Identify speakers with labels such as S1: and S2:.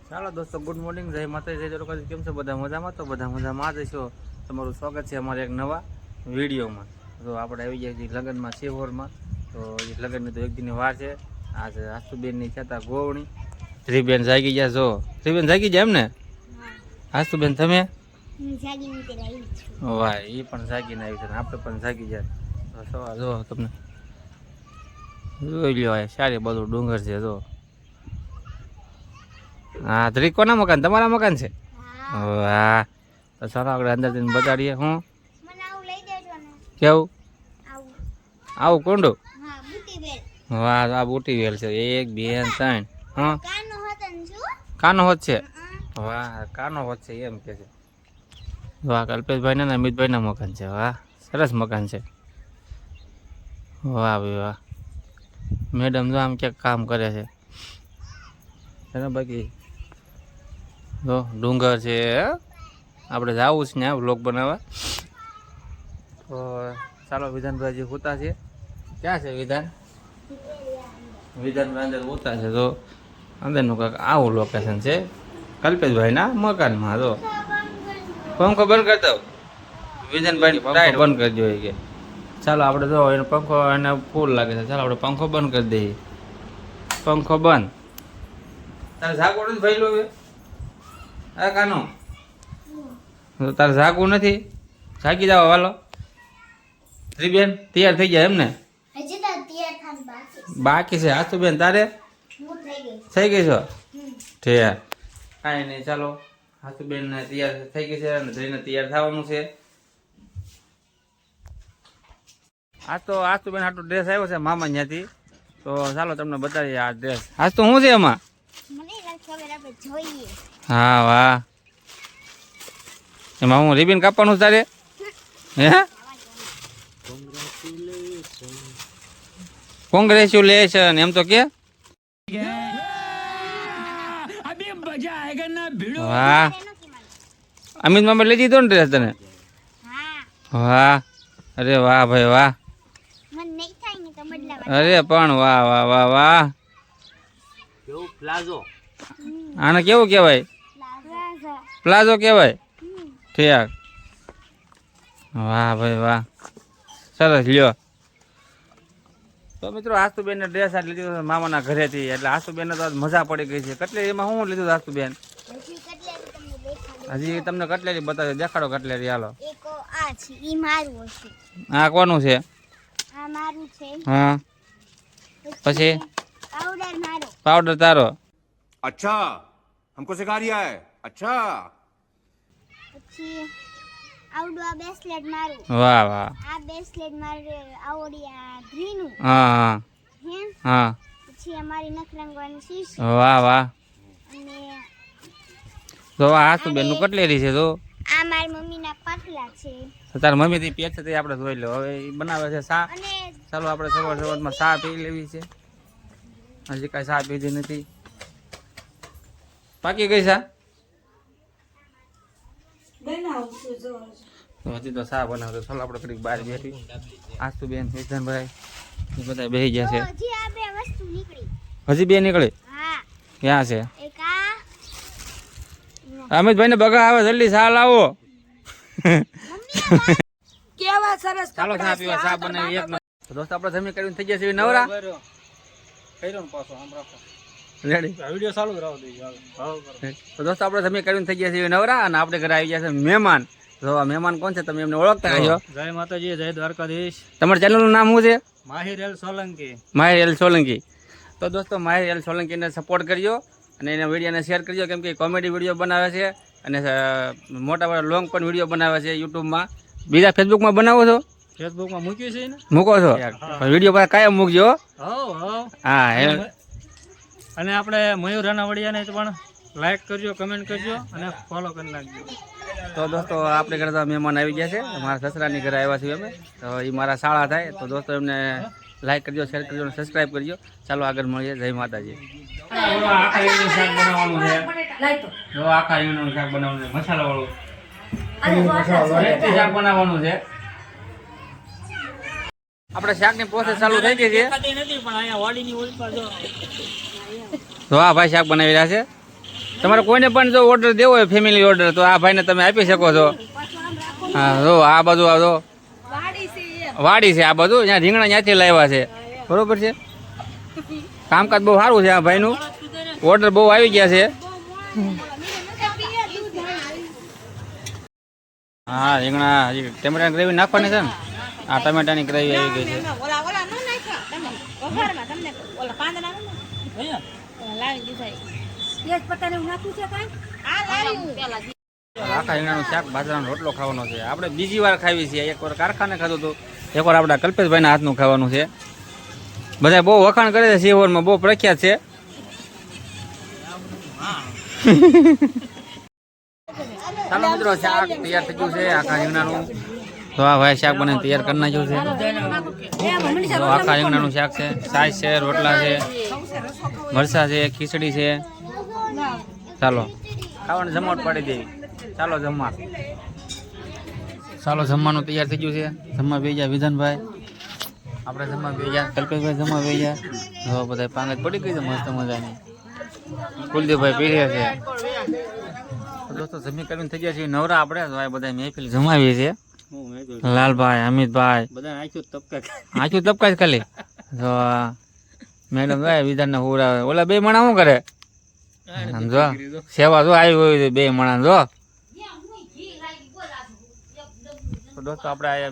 S1: ચાલો દોસ્તો, good morning, જય માતાજી, જય દ્વારકાધીશ. કેમ છો બધા? મજામાં? તો બધા મજામાં જ છો. તમારું સ્વાગત છે અમારા એક નવા વિડીયોમાં. તો આપણે આવી ગયા છીએ લગ્નમાં, શિહોરમાં. તો એ લગ્નની તો એક દિનની વાર છે. આજે આસ્તુબેનની થતા ગોવણી. શ્રીબેન જાગી ગયા છો? શ્રીબેન જાગી ગયા એમ ને? આસ્તુબેન તમે? વાહ, એ પણ જાગીને આવી છે, આપણે પણ જાગી જાય. તો સવાર જો તમને જોઈ લ્યો, સારી બધું ડુંગર છે જો. હા, ધરી કોના મકાન? તમારા મકાન છે? વાહ, તો ચાલો આપણે અંદર જઈને બતાડીએ. હું કેવું આવું કોંડું? વાહ, આ બુટી વેલ છે. 1 2 3. હા, કાનો હોત છે. વાહ, કાનો હોત છે એમ કે છે. વાહ, કલ્પેશભાઈ ના અમિતભાઈ ના મકાન છે. વાહ, સરસ મકાન છે. વાહ ભાઈ વાહ. મેડમ જો આમ ક્યાંક કામ કરે છે બાકી જો ડુંગર છે. આપણે જવું છે ને વ્લોગ બનાવવા. તો ચાલો, વિધાનભાઈ હજી હોતા છે. ક્યાં છે વિધાન? વિધાનભાઈ અંદર હોતા છે. તો અંદરનું કાંઈક આવું લોકેશન છે કલ્પેશભાઈના મકાનમાં. તો પંખો બંધ કરી દો વિધાનભાઈ, પંખો બંધ કરી દો કે. ચાલો આપણે જો એનો પંખો એને ફૂલ લાગે છે. ચાલો આપણે પંખો બંધ કરી દઈએ. પંખો બંધ. તારે જાગવું નથી ભાઈ લો? હા કાનો, તારે જાગવું નથી? જાગી જાવ વાલો. શ્રીબેન તૈયાર થઈ ગયા એમ ને? બાકી છે. આસ્તુબેન તારે થઈ ગઈ છો? ઠીક, કાંઈ નહીં. ચાલો, આસ્તુબેન ને તૈયાર થઈ ગઈ છે અને જઈને તૈયાર થવાનું છે. આજ તો આસ્તુબેન આટલો ડ્રેસ આવ્યો છે મામા ત્યાંથી. તો ચાલો તમને બતાવીએ આ ડ્રેસ. આજ તો શું છે એમાં? હા વાહ, એમાં હું રિબિન કાપવાનું તારે? હે, કોંગ્રેચ્યુલેશન એમ તો કે. વાહ, અમિત મામા લઈ દીધો ને ડ્રેસ તને? વાહ, અરે વાહ ભાઈ વાહ. અરે પણ વાહ વાહ વાહ વાહ. આને કેવું કહેવાય? પ્લાઝો કહેવાય. ઠીક, વાહ ભાઈ વાહ, સરસ લ્યો. તો મિત્રો, આસ્તુબેન ને ડ્રેસ આજ લીધો મામાના ઘરેથી, એટલે આસ્તુબેન ને તો મજા પડી ગઈ છે. કટલેરી એમાં શું લીધું આસ્તુબેન? હજી તમને કટલેરી બતાવ્યો, દેખાડો કટલેરી. હાલો, હા કોનું છે? હા, પછી પાવડર તારો?
S2: अच्छा हमको सिखा रिया है अच्छा
S1: વાહ વાહ. હા હા, વાહ વાહ. તો આસ્તુબેન નું કટલેરી છે. તો તારા મમ્મી થી પેક છે આપણે જોઈ લો. હવે એ બનાવે છે શા. ચાલો આપણે સવાર સવારમાં શા પી લેવી છે. હજી કાંઈ શા પીધી નથી. પાકી ગઈ શા? હજી તો શા બનાવતો. ચાલો આપણે ઘડીક બહાર બેઠી. આસ્તુબેન, વિધાનભાઈ એ બધા બેસી ગયા છે. હજી બે નીકળી? ક્યાં છે? અમિતભાઈ ને બગા આવે, જલ્દી શા લાવો. ચાલો શા પીવા, શા બનાવી. એક દોસ્ત આપણે જમી કરીને થઈ ગયા છે નવરા. તો દોસ્તો આપણે જમી કરીને થઈ ગયા છે નવરા અને આપણે ઘરે આવી ગયા છે મહેમાન. તો મહેમાન કોણ છે તમે એમને ઓળખતા હશો?
S3: જય માતાજી, જય દ્વારકાધીશ.
S1: તમારા ચેનલ નું નામ શું છે?
S3: માહિર એલ સોલંકી.
S1: માહિર એલ સોલંકી. તો દોસ્તો માહિર એલ સોલંકીને સપોર્ટ કરજો અને એના વિડીયોને શેર કરજો, કેમ કે કોમેડી વિડીયો બનાવે છે અને મોટા મોટા લોંગ પણ વિડીયો બનાવે છે યુટ્યુબમાં. બીજા ફેસબુકમાં બનાવો છો?
S3: ફેસબુકમાં મૂક્યું છે ને?
S1: મૂકો છો? વિડીયો પાસે કાયમ મૂકજો. હા,
S3: અને આપણે મયુર રાણાવડિયાને પણ લાઈક કરજો, કમેન્ટ કરજો અને ફોલો કરી નાખજો.
S1: તો દોસ્તો આપણે ઘરે તો મહેમાન આવી ગયા છે. મારા સસરાની ઘરે આવ્યા છીએ અમે. તો એ મારા શાળા થાય. તો દોસ્તો એમને લાઈક કરજો, શેર કરજો અને સબસ્ક્રાઈબ કરજો. ચાલો આગળ મળીએ. જય માતાજી. આખા રીંગણનું શાક બનાવવાનું છે. આખા રીંગણનું શાક બનાવવાનું છે, મસાલા વાળું શાક બનાવવાનું છે. આપણે શાકની પ્રોસેસ ચાલુ થઈ ગઈ છે. તો આ ભાઈ શાક બનાવી રહ્યા છે. તમારે કોઈને પણ જો ઓર્ડર દેવો હોય ફેમિલી ઓર્ડર તો આ ભાઈને તમે આપી શકો છો. હા જો આ બધું આ જો વાડી છે આ બધું ત્યાં રીંગણા ત્યાંથી લાવ્યા છે બરોબર છે. કામકાજ બહુ સારું છે આ ભાઈનું, ઓર્ડર બહુ આવી ગયા છે. હા રીંગણા હજી ટમેટાની ગ્રેવી નાખવાની છે ને, આ ટમેટાની ગ્રેવી આવી ગઈ છે. આખા રીંગણાનું શાક બાજરાનો રોટલો ખાવાનો છે. આપણે બીજી વાર ખાવી છે, એકવાર કારખાને ખાધું હતું, એકવાર આપણા કલ્પેશભાઈના હાથનું ખાવાનું છે. બધા બહુ વખાણ કરે છે, સિહોરમાં બહુ પ્રખ્યાત છે. ચાલો મિત્રો શાક તૈયાર થઈ ગયું છે આખા રીંગણાનું. તો આ ભાઈ શાક બને તૈયાર કરી નાખ્યું છે. તો આખા રીંગણાનું શાક છે, છાશ છે, રોટલા છે, મરચાં છે, ખીચડી છે. ચાલો ખાવાનું જમવાટ પાડી દેવી. ચાલો જમવા. ચાલો જમવાનું તૈયાર થઈ ગયું છે. જમવા બેસી ગયા વિધાનભાઈ, આપણે જમવા બેસી ગયા, કલ્પેશભાઈ જમવા બેસી ગયા. જો બધા પાંગત પડી ગઈ છે મસ્ત મજાની. કુલદીપભાઈ પીર્યા છે. દોસ્તો જમી કરીને થઈ ગયા છે નવરા આપણે. તો આ બધા મહેફિલ જમાવીએ છીએ. લાલભાઈ, અમિતભાઈ આખું તબકા જ ખાલી. તો મેડમ ભાઈ વિધાનના હુરા ઓલા બે મણા શું કરે સમજો, સેવા જો આવી હોય બે મણા જો. દોસ્તો આપણે